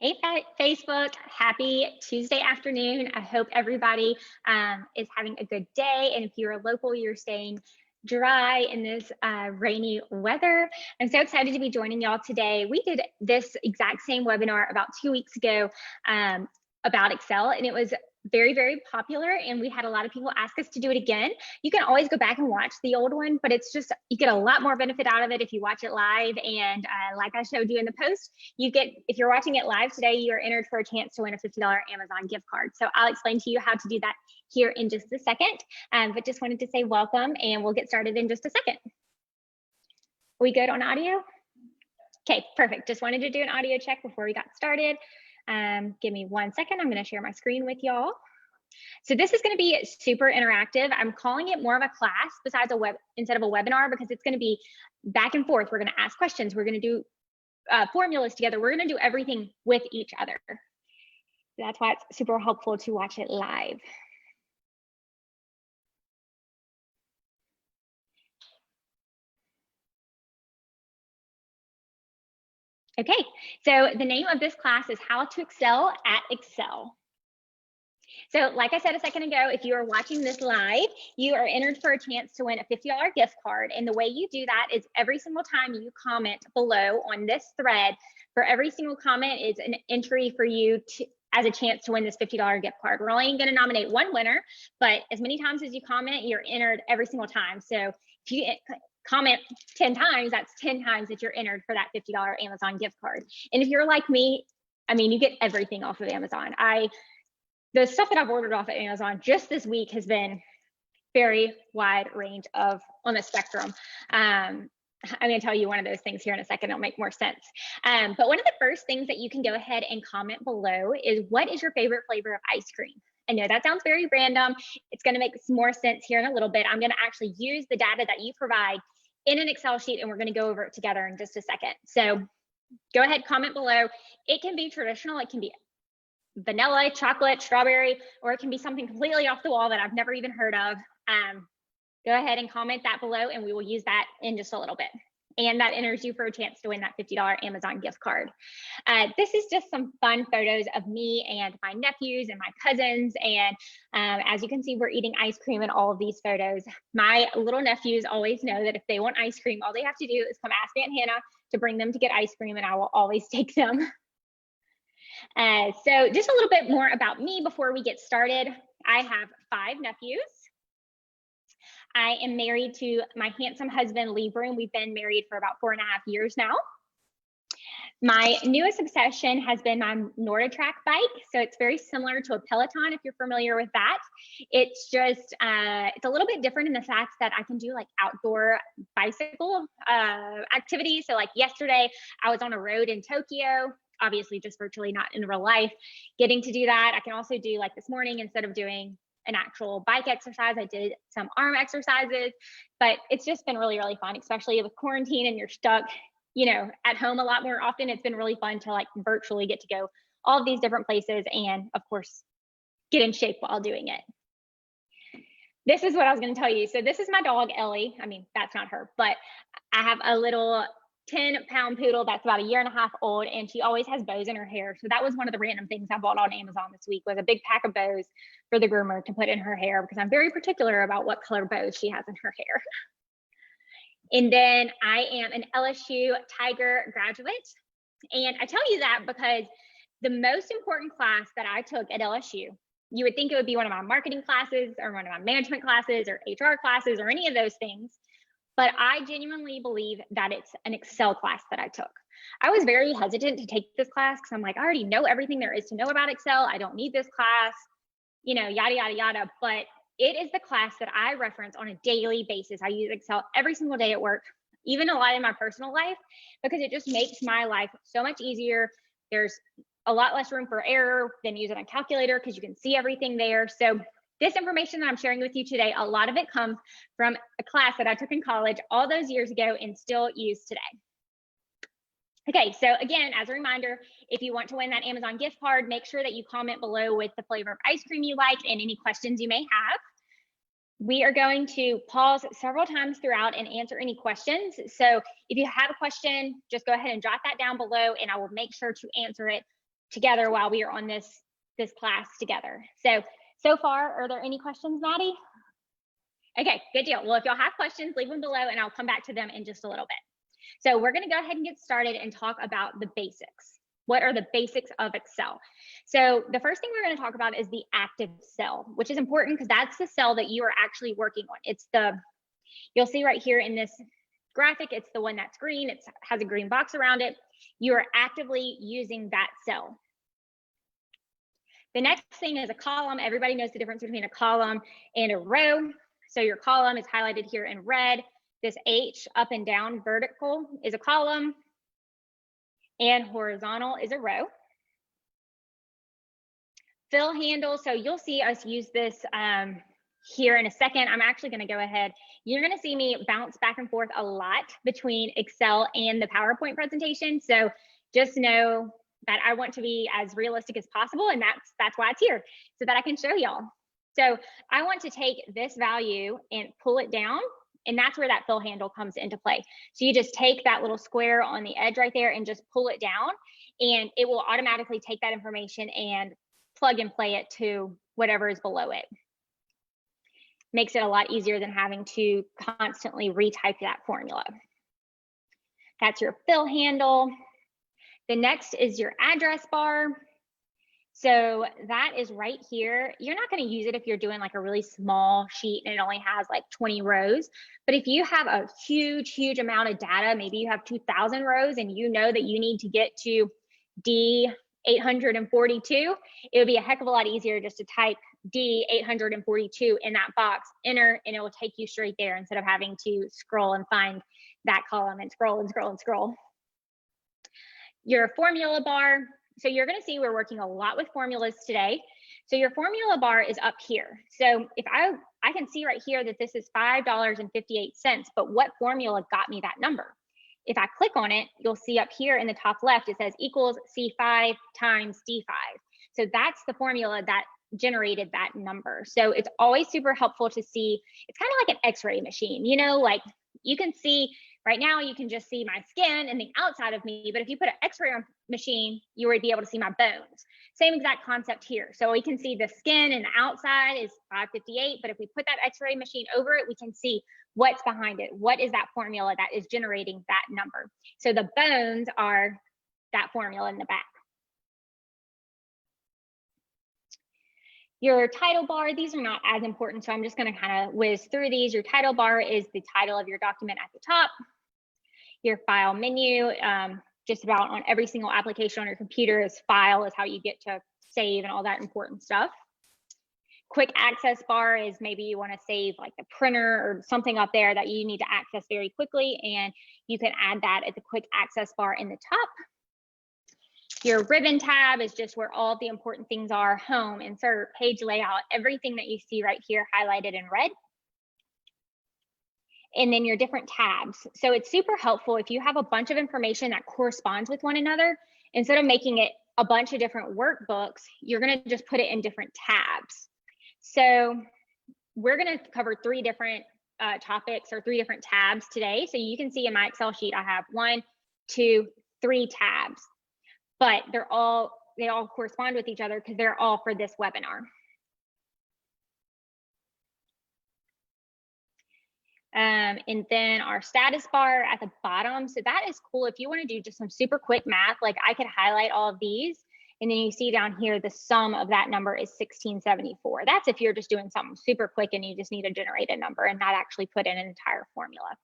Hey, Facebook, happy Tuesday afternoon. I hope everybody is having a good day. And if you're local, you're staying dry in this rainy weather. I'm so excited to be joining y'all today. We did this exact same webinar about 2 weeks ago about Excel, and it was very, very popular, and we had a lot of people ask us to do it again. You can always go back and watch the old one, but it's just, you get a lot more benefit out of it if you watch it live. And like I showed you in the post, you get, if you're watching it live today, you are entered for a chance to win a $50 Amazon gift card. So I'll explain to you how to do that here in just a second, but just wanted to say welcome, and we'll get started in just a second. Are we good on audio? Okay, perfect. Just wanted to do an audio check before we got started. Give me 1 second. I'm going to share my screen with y'all. So this is going to be super interactive. I'm calling it more of a class besides instead of a webinar, because it's going to be back and forth. We're going to ask questions. We're going to do formulas together. We're going to do everything with each other. That's why it's super helpful to watch it live. Okay, so the name of this class is How to Excel at Excel. So like I said a second ago, if you are watching this live, you are entered for a chance to win a $50 gift card. And the way you do that is every single time you comment below on this thread, for every single comment is an entry for you as a chance to win this $50 gift card. We're only going to nominate one winner, but as many times as you comment, you're entered every single time. So if you comment 10 times, that's 10 times that you're entered for that $50 Amazon gift card. And if you're like me, I mean, you get everything off of Amazon. The stuff that I've ordered off of Amazon just this week has been very wide range on the spectrum. I'm going to tell you one of those things here in a second. It'll make more sense. But one of the first things that you can go ahead and comment below is, what is your favorite flavor of ice cream? I know that sounds very random. It's going to make more sense here in a little bit. I'm going to actually use the data that you provide in an Excel sheet, and we're going to go over it together in just a second. So go ahead, comment below. It can be traditional. It can be vanilla, chocolate, strawberry, or it can be something completely off the wall that I've never even heard of. Go ahead and comment that below, and we will use that in just a little bit. And that enters you for a chance to win that $50 Amazon gift card. This is just some fun photos of me and my nephews and my cousins. And as you can see, we're eating ice cream in all of these photos. My little nephews always know that if they want ice cream, all they have to do is come ask Aunt Hannah to bring them to get ice cream, and I will always take them. So just a little bit more about me before we get started. I have 5 nephews. I am married to my handsome husband, Lee Broom. We've been married for about 4.5 years now. My newest obsession has been my NordiTrack bike. So it's very similar to a Peloton, if you're familiar with that. It's just, it's a little bit different in the fact that I can do like outdoor bicycle activities. So like yesterday, I was on a road in Tokyo, obviously just virtually, not in real life, getting to do that. I can also do, like this morning, instead of doing an actual bike exercise, I did some arm exercises. But it's just been really, really fun, especially with quarantine and you're stuck, you know, at home a lot more often. It's been really fun to like virtually get to go all of these different places and of course get in shape while doing it. This is what I was going to tell you. So this is my dog, Ellie. I mean, that's not her, but I have a little 10-pound poodle that's about 1.5 years old, and she always has bows in her hair. So that was one of the random things I bought on Amazon this week, was a big pack of bows for the groomer to put in her hair, because I'm very particular about what color bows she has in her hair. And then I am an LSU Tiger graduate. And I tell you that because the most important class that I took at LSU, you would think it would be one of my marketing classes or one of my management classes or HR classes or any of those things. But I genuinely believe that it's an Excel class that I took. I was very hesitant to take this class because I'm like, I already know everything there is to know about Excel. I don't need this class, you know, yada, yada, yada. But it is the class that I reference on a daily basis. I use Excel every single day at work, even a lot in my personal life, because it just makes my life so much easier. There's a lot less room for error than using a calculator because you can see everything there. So this information that I'm sharing with you today, a lot of it comes from a class that I took in college all those years ago and still use today. Okay, so again, as a reminder, if you want to win that Amazon gift card, make sure that you comment below with the flavor of ice cream you like and any questions you may have. We are going to pause several times throughout and answer any questions. So if you have a question, just go ahead and jot that down below and I will make sure to answer it together while we are on this class together. So far, are there any questions, Maddie? Okay, good deal. Well, if y'all have questions, leave them below and I'll come back to them in just a little bit. So we're going to go ahead and get started and talk about the basics. What are the basics of Excel? So the first thing we're going to talk about is the active cell, which is important because that's the cell that you are actually working on. It's you'll see right here in this graphic, it's the one that's green. It has a green box around it. You are actively using that cell. The next thing is a column. Everybody knows the difference between a column and a row. So your column is highlighted here in red. This H up and down vertical is a column and horizontal is a row. Fill handle. So you'll see us use this here in a second. I'm actually going to go ahead. You're going to see me bounce back and forth a lot between Excel and the PowerPoint presentation. So just know that I want to be as realistic as possible, and that's why it's here, so that I can show y'all. So I want to take this value and pull it down, and that's where that fill handle comes into play. So you just take that little square on the edge right there and just pull it down, and it will automatically take that information and plug and play it to whatever is below it. Makes it a lot easier than having to constantly retype that formula. That's your fill handle. The next is your address bar. So that is right here. You're not going to use it if you're doing like a really small sheet and it only has like 20 rows. But if you have a huge amount of data, maybe you have 2,000 rows and you know that you need to get to D842, it would be a heck of a lot easier just to type D842 in that box, enter, and it will take you straight there instead of having to scroll and find that column and scroll and scroll and scroll. Your formula bar. So you're going to see we're working a lot with formulas today. So your formula bar is up here. So if I can see right here that this is $5.58, but what formula got me that number? If I click on it, you'll see up here in the top left, it says equals C5 times D5. So that's the formula that generated that number. So it's always super helpful to see. It's kind of like an X-ray machine, you know, like you can see right now, you can just see my skin and the outside of me, but if you put an X-ray machine, you would be able to see my bones. Same exact concept here. So we can see the skin and the outside is 558, but if we put that X-ray machine over it, we can see what's behind it. What is that formula that is generating that number? So the bones are that formula in the back. Your title bar, these are not as important, so I'm just going to kind of whiz through these. Your title bar is the title of your document at the top. Your file menu, just about on every single application on your computer is file is how you get to save and all that important stuff. Quick access bar is maybe you want to save like the printer or something up there that you need to access very quickly, and you can add that at the quick access bar in the top. Your ribbon tab is just where all of the important things are: home, insert, page layout, everything that you see right here highlighted in red. And then your different tabs. So it's super helpful if you have a bunch of information that corresponds with one another. Instead of making it a bunch of different workbooks, you're going to just put it in different tabs. So we're going to cover three different topics or three different tabs today. So you can see in my Excel sheet, I have 1, 2, 3 tabs. But they all correspond with each other because they're all for this webinar. And then our status bar at the bottom. So that is cool. If you want to do just some super quick math, like I could highlight all of these, and then you see down here, the sum of that number is 1674. That's if you're just doing something super quick and you just need to generate a number and not actually put in an entire formula.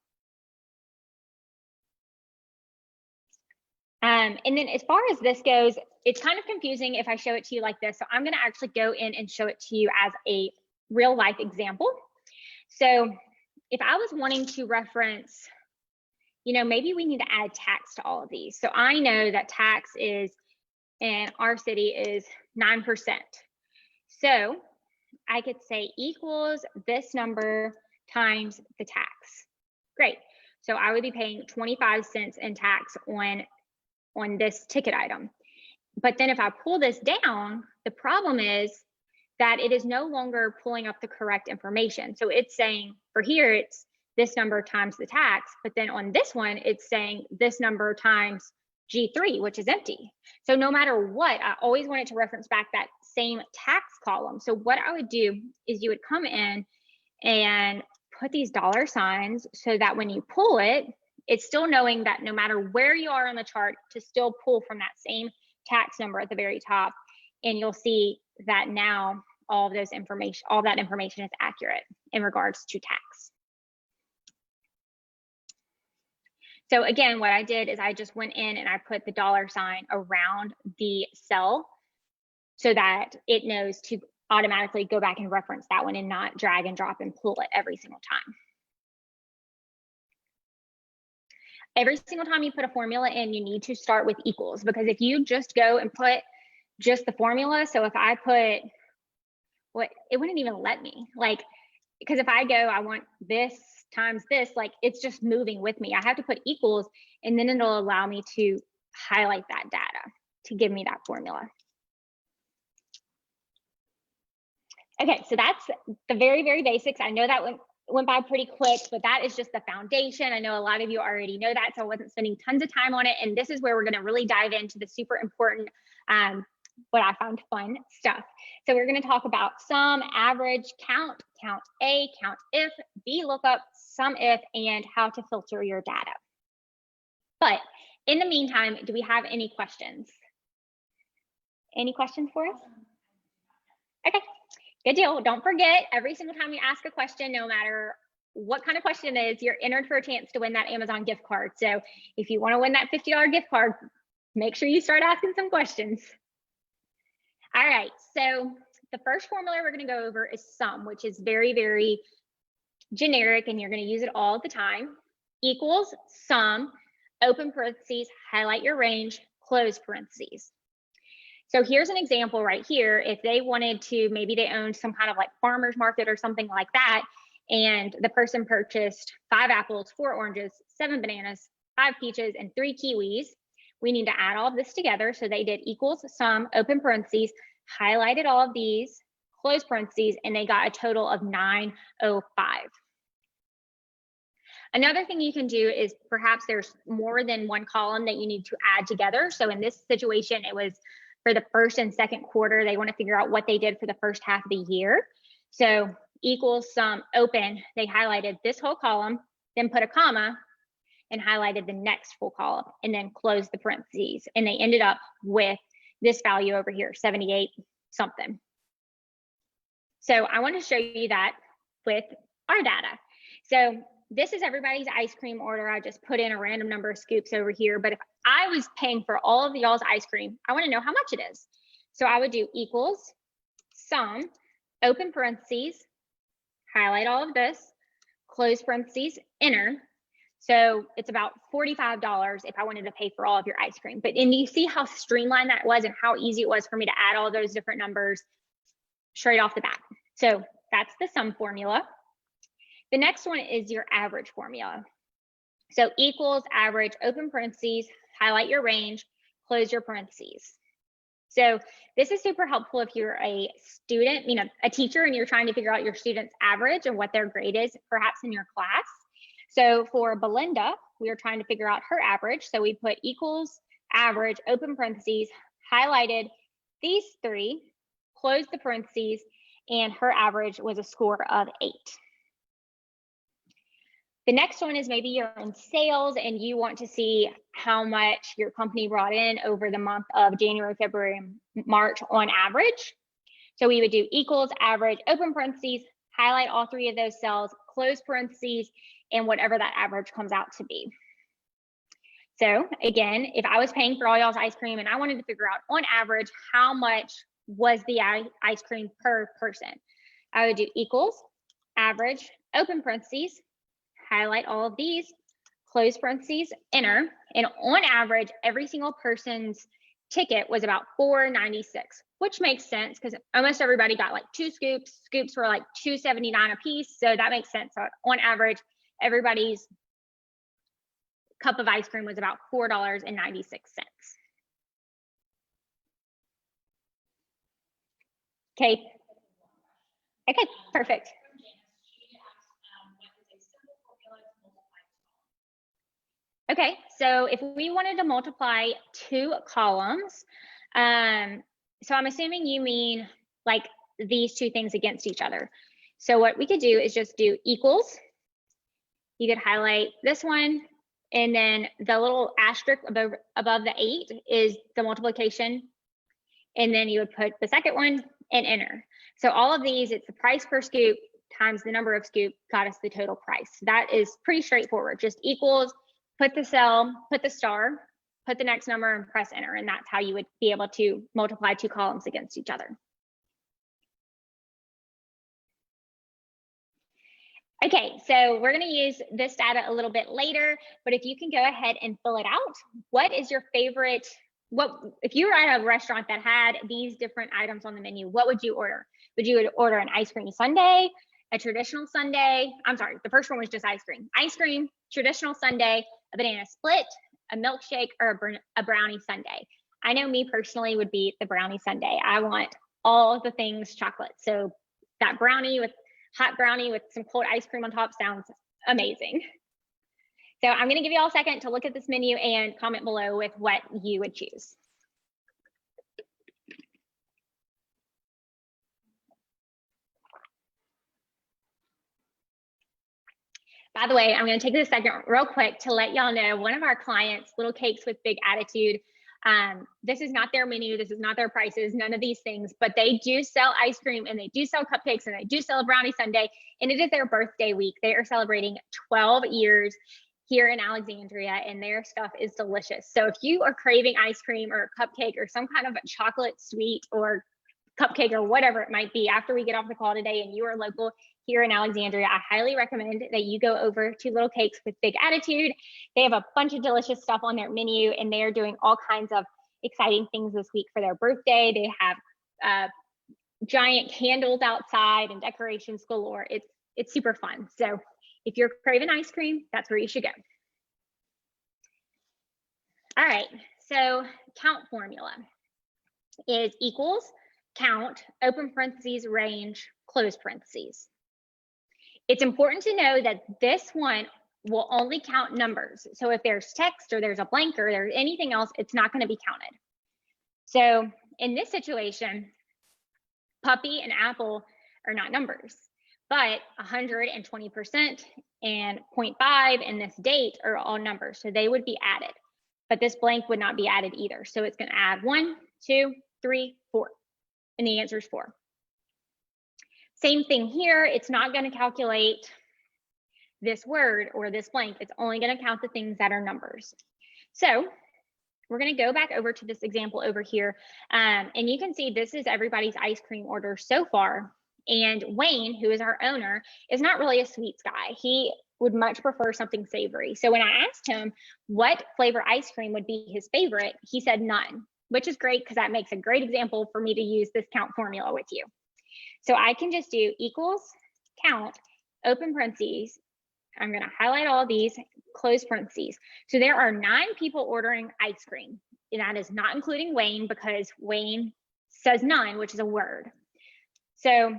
And then as far as this goes, it's kind of confusing if I show it to you like this. So I'm going to actually go in and show it to you as a real life example. So if I was wanting to reference, you know, maybe we need to add tax to all of these. So I know that tax is in our city is 9%. So I could say equals this number times the tax. Great. So I would be paying 25 cents in tax on this ticket item. But then if I pull this down, the problem is that it is no longer pulling up the correct information. So it's saying for here, it's this number times the tax, but then on this one, it's saying this number times G3, which is empty. So no matter what, I always wanted to reference back that same tax column. So what I would do is you would come in and put these dollar signs so that when you pull it, it's still knowing that no matter where you are on the chart to still pull from that same tax number at the very top. And you'll see that now all that information is accurate in regards to tax. So again, what I did is I just went in and I put the dollar sign around the cell so that it knows to automatically go back and reference that one and not drag and drop and pull it every single time. Every single time you put a formula in, you need to start with equals, because if you just go and put just the formula, so if I put what, it wouldn't even let me, like, because if I go, I want this times this, like it's just moving with me. I have to put equals, and then it'll allow me to highlight that data to give me that formula. Okay, so that's the very, very basics. I know that went by pretty quick, but that is just the foundation. I know a lot of you already know that, so I wasn't spending tons of time on it. And this is where we're going to really dive into the super important, what I found fun stuff. So we're going to talk about sum, average, count, count A, count if, VLOOKUP, SUMIF, and how to filter your data. But in the meantime, do we have any questions? Any questions for us? Okay. Good deal. Don't forget, every single time you ask a question, no matter what kind of question it is, you're entered for a chance to win that Amazon gift card. So if you want to win that $50 gift card, make sure you start asking some questions. All right, so the first formula we're going to go over is sum, which is very, very generic, and you're going to use it all the time. Equals sum, open parentheses, highlight your range, close parentheses. So here's an example right here. If they wanted to, maybe they owned some kind of like farmer's market or something like that, and the person purchased 5 apples, 4 oranges, 7 bananas, 5 peaches, and 3 kiwis. We need to add all of this together. So they did equals sum, open parentheses, highlighted all of these, close parentheses, and they got a total of 905. Another thing you can do is perhaps there's more than one column that you need to add together. So in this situation, it was for the first and second quarter. They want to figure out what they did for the first half of the year. So equals sum, open, they highlighted this whole column, then put a comma and highlighted the next full column, and then closed the parentheses. And they ended up with this value over here, 78 something. So I want to show you that with our data. So this is everybody's ice cream order. I just put in a random number of scoops over here. But if I was paying for all of y'all's ice cream, I want to know how much it is. So I would do equals sum, open parentheses, highlight all of this, close parentheses, enter. So it's about $45 if I wanted to pay for all of your ice cream. And you see how streamlined that was and how easy it was for me to add all those different numbers straight off the bat. So that's the sum formula. The next one is your average formula. So equals average, open parentheses, highlight your range, close your parentheses. So this is super helpful if you're a student, a teacher, and you're trying to figure out your student's average and what their grade is, perhaps in your class. So for Belinda, we are trying to figure out her average. So we put equals average, open parentheses, highlighted these 3, closed the parentheses, and her average was a score of 8. The next one is maybe you're in sales and you want to see how much your company brought in over the month of January, February, and March on average. So we would do equals average, open parentheses, highlight all 3 of those cells, close parentheses, and whatever that average comes out to be. So again, if I was paying for all y'all's ice cream and I wanted to figure out on average how much was the ice cream per person, I would do equals average, open parentheses, highlight all of these, close parentheses, enter. And on average, every single person's ticket was about $4.96, which makes sense because almost everybody got like 2 scoops. Scoops were like $2.79 a piece. So that makes sense. So on average, everybody's cup of ice cream was about $4.96. Okay. Okay, perfect. Okay, so if we wanted to multiply 2 columns, so I'm assuming you mean like these 2 things against each other. So what we could do is just do equals. You could highlight this one, and then the little asterisk above the 8 is the multiplication. And then you would put the second one and enter. So all of these, it's the price per scoop times the number of scoop got us the total price. That is pretty straightforward. Just equals, put the cell, put the star, put the next number, and press enter. And that's how you would be able to multiply 2 columns against each other. Okay, so we're going to use this data a little bit later, but if you can go ahead and fill it out, what is your favorite? If you were at a restaurant that had these different items on the menu, what would you order? Would you order an ice cream sundae, a traditional sundae? I'm sorry, the first one was just ice cream, traditional sundae, a banana split, a milkshake, or a brownie sundae. I know me personally would be the brownie sundae. I want all the things chocolate. So that brownie with hot brownie with some cold ice cream on top sounds amazing. So I'm going to give you all a second to look at this menu and comment below with what you would choose. By the way, I'm going to take this second real quick to let y'all know one of our clients, Little Cakes with Big Attitude, this is not their menu, this is not their prices, none of these things, but they do sell ice cream and they do sell cupcakes and they do sell a brownie sundae, and it is their birthday week. They are celebrating 12 years here in Alexandria, and their stuff is delicious. So if you are craving ice cream or a cupcake or some kind of a chocolate sweet or cupcake or whatever it might be after we get off the call today and you are local here in Alexandria, I highly recommend that you go over to Little Cakes with Big Attitude. They have a bunch of delicious stuff on their menu, and they are doing all kinds of exciting things this week for their birthday. They have giant candles outside and decorations galore. It's super fun. So if you're craving ice cream, that's where you should go. All right, so count formula is equals count, open parentheses, range, close parentheses. It's important to know that this one will only count numbers. So if there's text or there's a blank or there's anything else, it's not going to be counted. So in this situation, puppy and apple are not numbers, but 120% and 0.5 and this date are all numbers. So they would be added, but this blank would not be added either. So it's going to add 1, 2, 3, 4, and the answer is 4. Same thing here. It's not going to calculate this word or this blank. It's only going to count the things that are numbers. So we're going to go back over to this example over here. And you can see this is everybody's ice cream order so far. And Wayne, who is our owner, is not really a sweets guy. He would much prefer something savory. So when I asked him what flavor ice cream would be his favorite, he said none, which is great because that makes a great example for me to use this count formula with you. So I can just do equals count, open parentheses. I'm going to highlight all of these, close parentheses. So there are 9 people ordering ice cream, and that is not including Wayne because Wayne says none, which is a word. So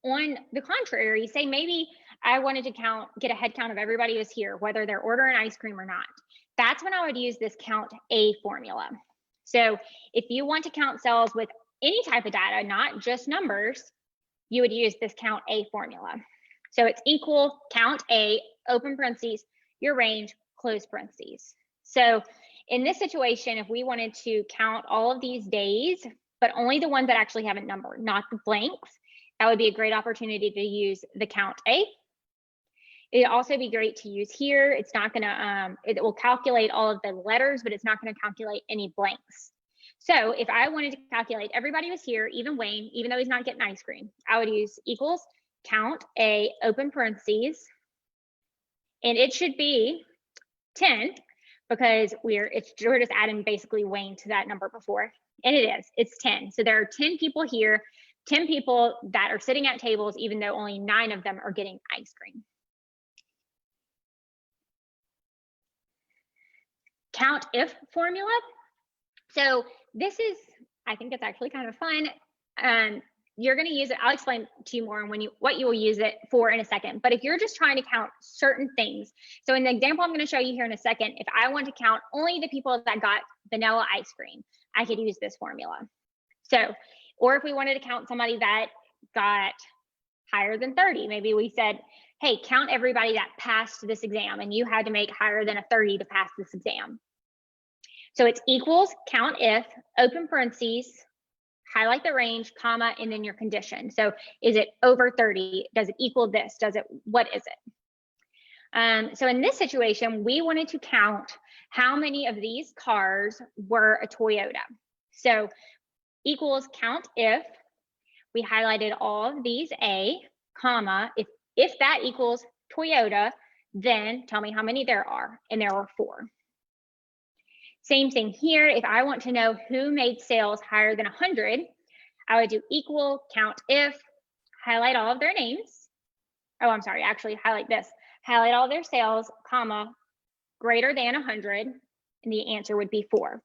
on the contrary, say maybe I wanted to get a head count of everybody who's here, whether they're ordering ice cream or not. That's when I would use this count A formula. So if you want to count cells with any type of data, not just numbers, you would use this count A formula. So it's equal count A, open parentheses, your range, close parentheses. So in this situation, if we wanted to count all of these days, but only the ones that actually have a number, not the blanks, that would be a great opportunity to use the count A. It'd also be great to use here. It's not gonna, it will calculate all of the letters, but it's not gonna calculate any blanks. So if I wanted to calculate everybody was here, even Wayne, even though he's not getting ice cream, I would use equals count A, open parentheses, and it should be 10 because we're just adding basically Wayne to that number before, and it is, it's 10. So there are 10 people here, 10 people that are sitting at tables, even though only 9 of them are getting ice cream. Count if formula. So this is, I think it's actually kind of fun. you're going to use it. I'll explain to you more on what you will use it for in a second. But if you're just trying to count certain things, so in the example I'm going to show you here in a second, if I want to count only the people that got vanilla ice cream, I could use this formula. So, or if we wanted to count somebody that got higher than 30, maybe we said, hey, count everybody that passed this exam, and you had to make higher than a 30 to pass this exam. So it's equals, count if, open parentheses, highlight the range, comma, and then your condition. So is it over 30? Does it equal this? What is it? So in this situation, we wanted to count how many of these cars were a Toyota. So equals count if, we highlighted all of these A, comma, if that equals Toyota, then tell me how many there are, and there are 4. Same thing here. If I want to know who made sales higher than 100, I would do equal count if, highlight all of their names. Oh, I'm sorry, actually highlight this. Highlight all their sales, comma, greater than 100, and the answer would be 4.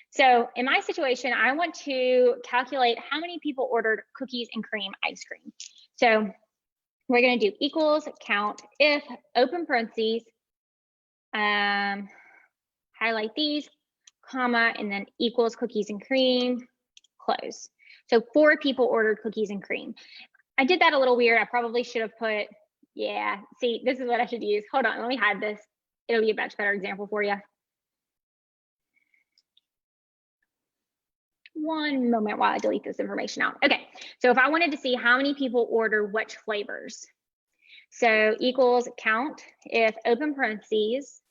So in my situation, I want to calculate how many people ordered cookies and cream ice cream. So we're going to do equals count if, open parentheses, highlight these, comma, and then equals cookies and cream, close. So 4 people ordered cookies and cream. I did that a little weird. I probably should have put, yeah, see, this is what I should use. Hold on, let me hide this. It'll be a much better example for you. One moment while I delete this information out. Okay, so if I wanted to see how many people order which flavors. So equals count if, open parentheses,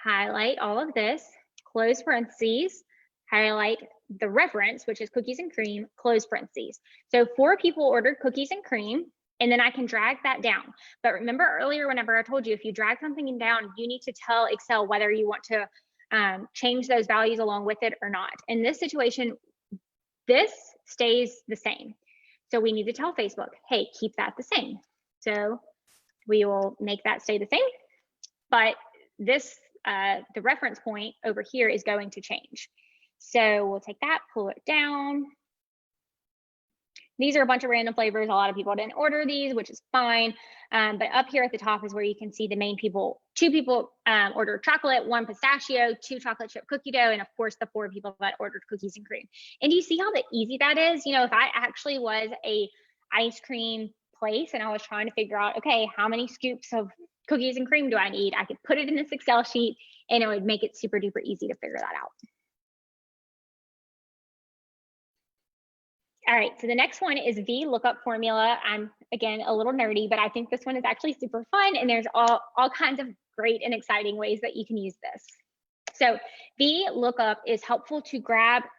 highlight all of this, close parentheses, highlight the reference, which is cookies and cream, close parentheses. So 4 people ordered cookies and cream, and then I can drag that down. But remember earlier, whenever I told you, if you drag something down, you need to tell Excel whether you want to change those values along with it or not. In this situation, this stays the same. So we need to tell Facebook, hey, keep that the same. So we will make that stay the same. But this, the reference point over here is going to change. So we'll take that, pull it down. These are a bunch of random flavors. A lot of people didn't order these, which is fine. But up here at the top is where you can see the main people. 2 people ordered chocolate, 1 pistachio, 2 chocolate chip cookie dough, and of course the 4 people that ordered cookies and cream. And do you see how easy that is? You know, if I actually was a ice cream place and I was trying to figure out, okay, how many scoops of cookies and cream do I need? I could put it in this Excel sheet and it would make it super duper easy to figure that out. All right, so the next one is VLOOKUP Formula. I'm, again, a little nerdy, but I think this one is actually super fun, and there's all kinds of great and exciting ways that you can use this. So VLOOKUP is helpful to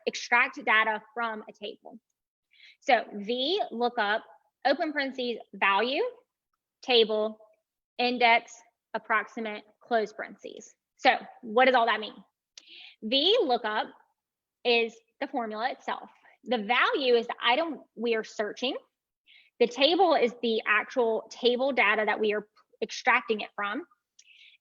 extract data from a table. So VLOOKUP, open parentheses, value, table, index, approximate, close parentheses. So what does all that mean? VLOOKUP is the formula itself. The value is the item we are searching. The table is the actual table data that we are extracting it from.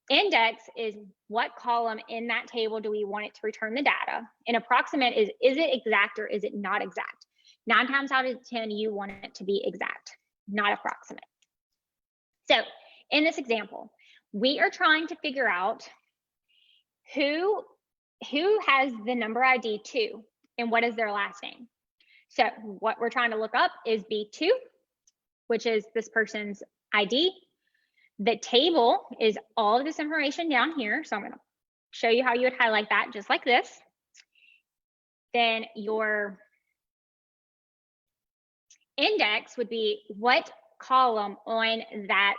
Index is what column in that table do we want it to return the data. And approximate is it exact or is it not exact? 9 times out of 10, you want it to be exact, not approximate. So in this example, we are trying to figure out who has the number ID 2 and what is their last name. So what we're trying to look up is B2, which is this person's ID. The table is all of this information down here. So I'm going to show you how you would highlight that just like this. Then your index would be what column on that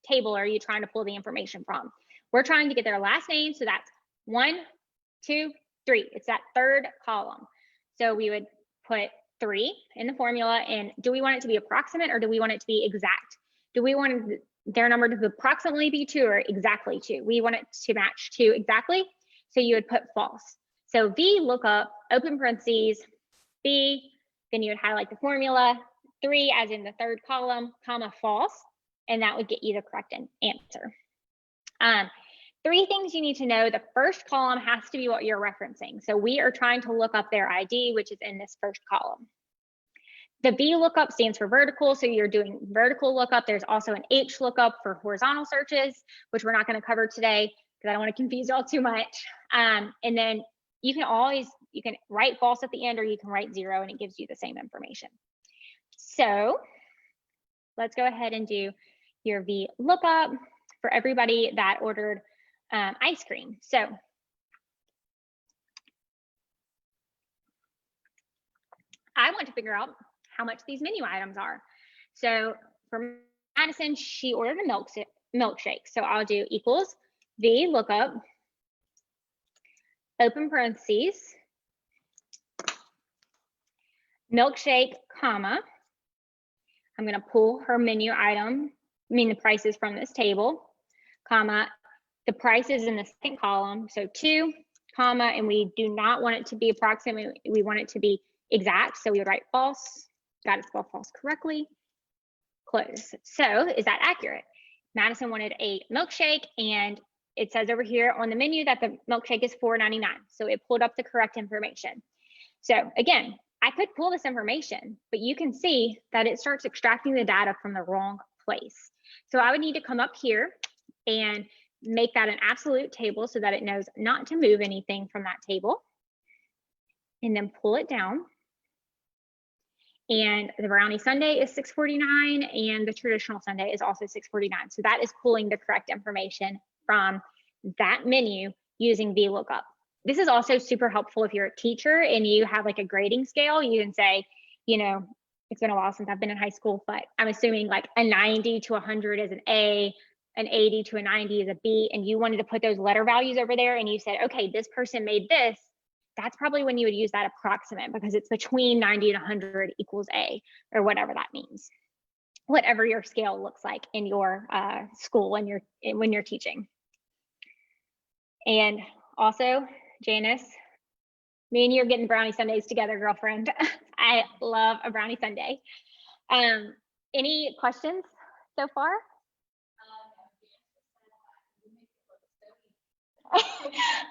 table are you trying to pull the information from? We're trying to get their last name. So that's 1, 2, 3. It's that 3rd column. So we would put 3 in the formula. And do we want it to be approximate or do we want it to be exact? Do we want their number to approximately be 2 or exactly 2? We want it to match 2 exactly. So you would put false. So VLOOKUP, open parentheses, B, then you would highlight the formula, 3 as in the 3rd column, comma, false, and that would get you the correct answer. 3 things you need to know. The first column has to be what you're referencing. So we are trying to look up their ID, which is in this first column. The VLOOKUP stands for vertical, so you're doing vertical lookup. There's also an H lookup for horizontal searches, which we're not going to cover today because I don't want to confuse y'all too much. And then you can write false at the end, or you can write 0, and it gives you the same information. So let's go ahead and do your VLOOKUP for everybody that ordered ice cream. So I want to figure out how much these menu items are. So for Madison, she ordered a milkshake. So I'll do equals VLOOKUP, open parentheses, milkshake, comma. I'm going to pull her menu item, the prices from this table, comma, the prices in the second column. So 2, comma, and we do not want it to be approximate. We want it to be exact. So we would write false. Got to spell false correctly. Close. So is that accurate? Madison wanted a milkshake, and it says over here on the menu that the milkshake is $4.99. So it pulled up the correct information. So again, I could pull this information, but you can see that it starts extracting the data from the wrong place. So I would need to come up here and make that an absolute table so that it knows not to move anything from that table, and then pull it down. And the brownie sundae is $6.49, and the traditional sundae is also $6.49. So that is pulling the correct information from that menu using VLOOKUP. This is also super helpful if you're a teacher and you have like a grading scale. You can say, you know, it's been a while since I've been in high school, but I'm assuming like a 90 to 100 is an A, an 80 to a 90 is a B, and you wanted to put those letter values over there, and you said, okay, this person made this. That's probably when you would use that approximate, because it's between 90 and 100 equals A, or whatever that means, whatever your scale looks like in your school when you're teaching. And also, Janice, me and you are getting brownie sundaes together, girlfriend. I love a brownie sundae. Any questions so far?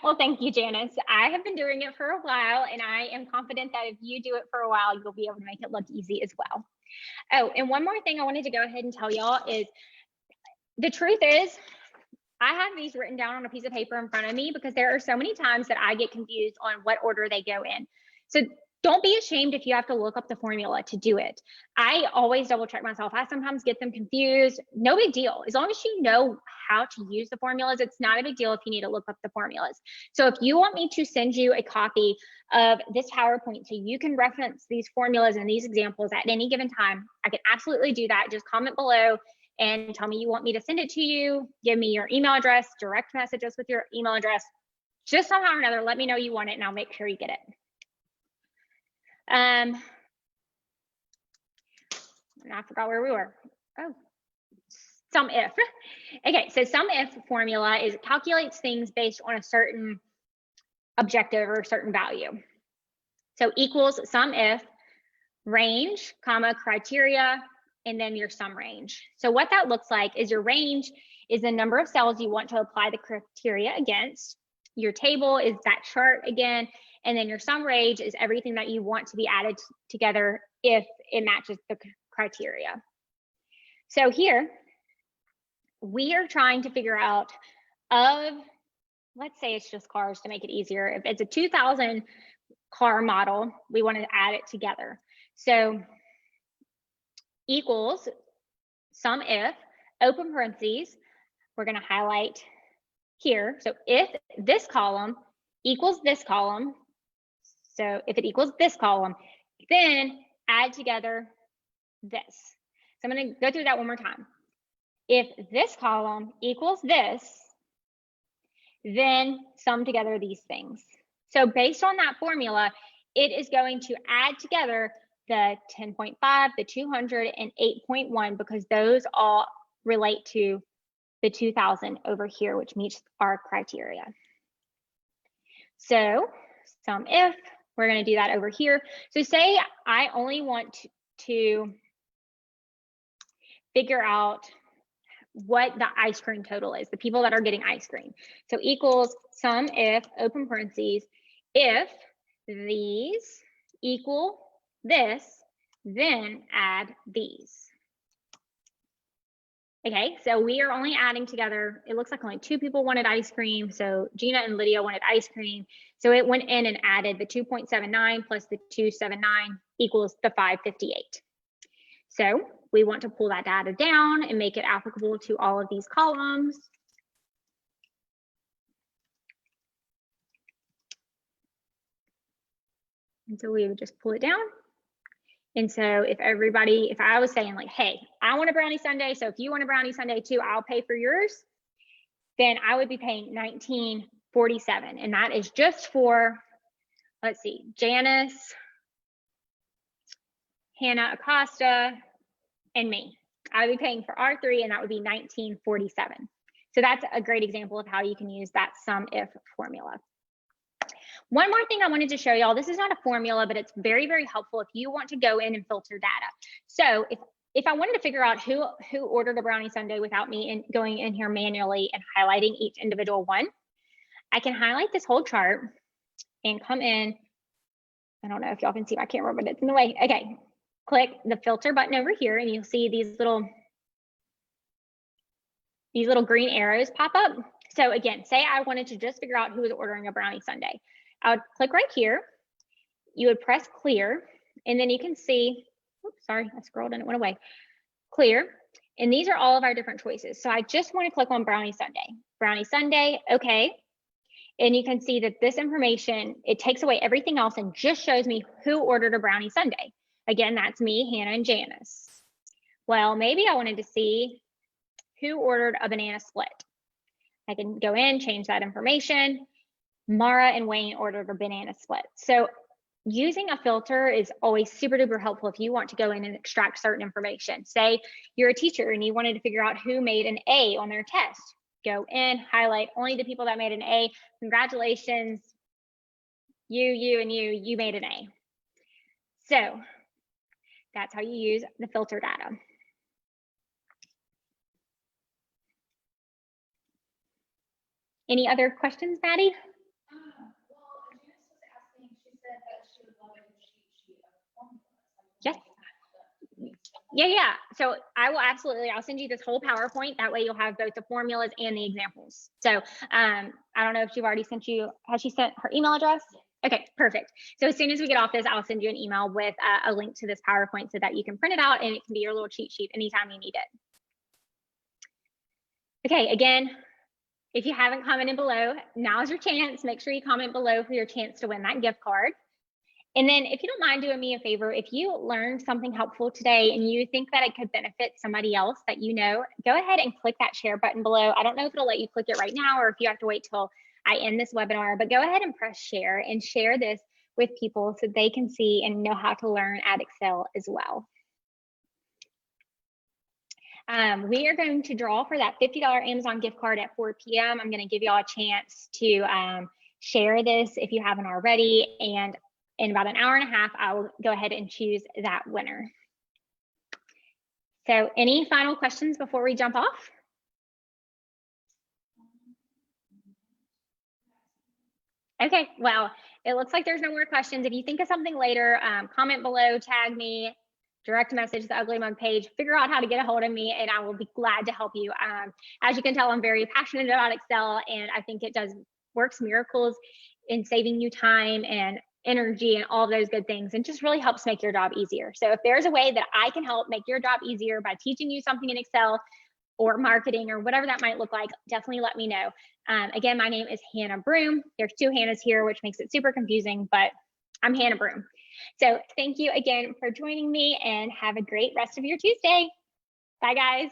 Well, thank you, Janice. I have been doing it for a while, and I am confident that if you do it for a while, you'll be able to make it look easy as well. Oh, and one more thing I wanted to go ahead and tell y'all is, the truth is, I have these written down on a piece of paper in front of me because there are so many times that I get confused on what order they go in. So don't be ashamed if you have to look up the formula to do it. I always double check myself. I sometimes get them confused. No big deal. As long as you know how to use the formulas, it's not a big deal if you need to look up the formulas. So if you want me to send you a copy of this PowerPoint so you can reference these formulas and these examples at any given time, I can absolutely do that. Just comment below and tell me you want me to send it to you. Give me your email address, direct message us with your email address. Just somehow or another, let me know you want it, and I'll make sure you get it. And I forgot where we were. Oh, SUMIF. Okay, so SUMIF formula is, it calculates things based on a certain objective or a certain value. So equals SUMIF, range, comma, criteria, and then your sum range. So what that looks like is, your range is the number of cells you want to apply the criteria against. Your table is that chart again. And then your sum range is everything that you want to be added together if it matches the criteria. So here, we are trying to figure out let's say it's just cars to make it easier. If it's a 2000 car model, we want to add it together. So equals SUMIF, open parentheses, we're going to highlight here. So if this column equals this column, so if it equals this column, then add together this. So I'm going to go through that one more time. If this column equals this, then sum together these things. So based on that formula, it is going to add together the 10.5, the 200, and 8.1, because those all relate to the 2000 over here, which meets our criteria. So SUMIF, we're going to do that over here. So say I only want to figure out what the ice cream total is, the people that are getting ice cream. So equals SUMIF, open parentheses, if these equal this, then add these. Okay, so we are only adding together, it looks like only 2 people wanted ice cream. So Gina and Lydia wanted ice cream. So it went in and added the 2.79 plus the 279 equals the 558. So we want to pull that data down and make it applicable to all of these columns. And so we would just pull it down. And so if I was saying like, hey, I want a brownie sundae, so if you want a brownie sundae too, I'll pay for yours, then I would be paying $19.47. And that is just for, let's see, Janice, Hannah Acosta, and me. I would be paying for our 3, and that would be $19.47. So that's a great example of how you can use that SUMIF formula. One more thing I wanted to show y'all, this is not a formula, but it's very, very helpful if you want to go in and filter data. So if I wanted to figure out who ordered a brownie sundae without me going in here manually and highlighting each individual one, I can highlight this whole chart and come in. I don't know if y'all can see my camera, but it's in the way. Okay, click the filter button over here and you'll see these little green arrows pop up. So again, say I wanted to just figure out who was ordering a brownie sundae. I would click right here. You would press clear, and then you can see, oops, sorry, I scrolled and it went away. Clear, and these are all of our different choices. So I just want to click on brownie sundae. Brownie sundae, okay. And you can see that this information, it takes away everything else and just shows me who ordered a brownie sundae. Again, that's me, Hannah, and Janice. Well, maybe I wanted to see who ordered a banana split. I can go in, change that information. Mara and Wayne ordered a banana split. So using a filter is always super duper helpful if you want to go in and extract certain information. Say you're a teacher and you wanted to figure out who made an A on their test. Go in, highlight only the people that made an A. Congratulations, you and you made an A. So that's how you use the filter data. Any other questions, Maddie? Yes. Yeah. So I'll send you this whole PowerPoint. That way you'll have both the formulas and the examples. So I don't know if she's already sent you, has she sent her email address? Okay, perfect. So as soon as we get off this, I'll send you an email with a link to this PowerPoint so that you can print it out and it can be your little cheat sheet anytime you need it. Okay, again, if you haven't commented below, now's your chance. Make sure you comment below for your chance to win that gift card. And then if you don't mind doing me a favor, if you learned something helpful today and you think that it could benefit somebody else that you know, go ahead and click that share button below. I don't know if it'll let you click it right now or if you have to wait till I end this webinar, but go ahead and press share and share this with people so they can see and know how to learn at Excel as well. We are going to draw for that $50 Amazon gift card at 4 p.m. I'm going to give you all a chance to share this if you haven't already. And in about an hour and a half, I will go ahead and choose that winner. So any final questions before we jump off? Okay, well, it looks like there's no more questions. If you think of something later, comment below, tag me, direct message the Ugly Mug page, figure out how to get a hold of me, and I will be glad to help you. As you can tell, I'm very passionate about Excel, and I think it works miracles in saving you time and energy and all of those good things, and just really helps make your job easier. So if there's a way that I can help make your job easier by teaching you something in Excel or marketing or whatever that might look like, definitely let me know. Again, my name is Hannah Broom. There's 2 Hannahs here, which makes it super confusing, but I'm Hannah Broom. So thank you again for joining me and have a great rest of your Tuesday. Bye, guys.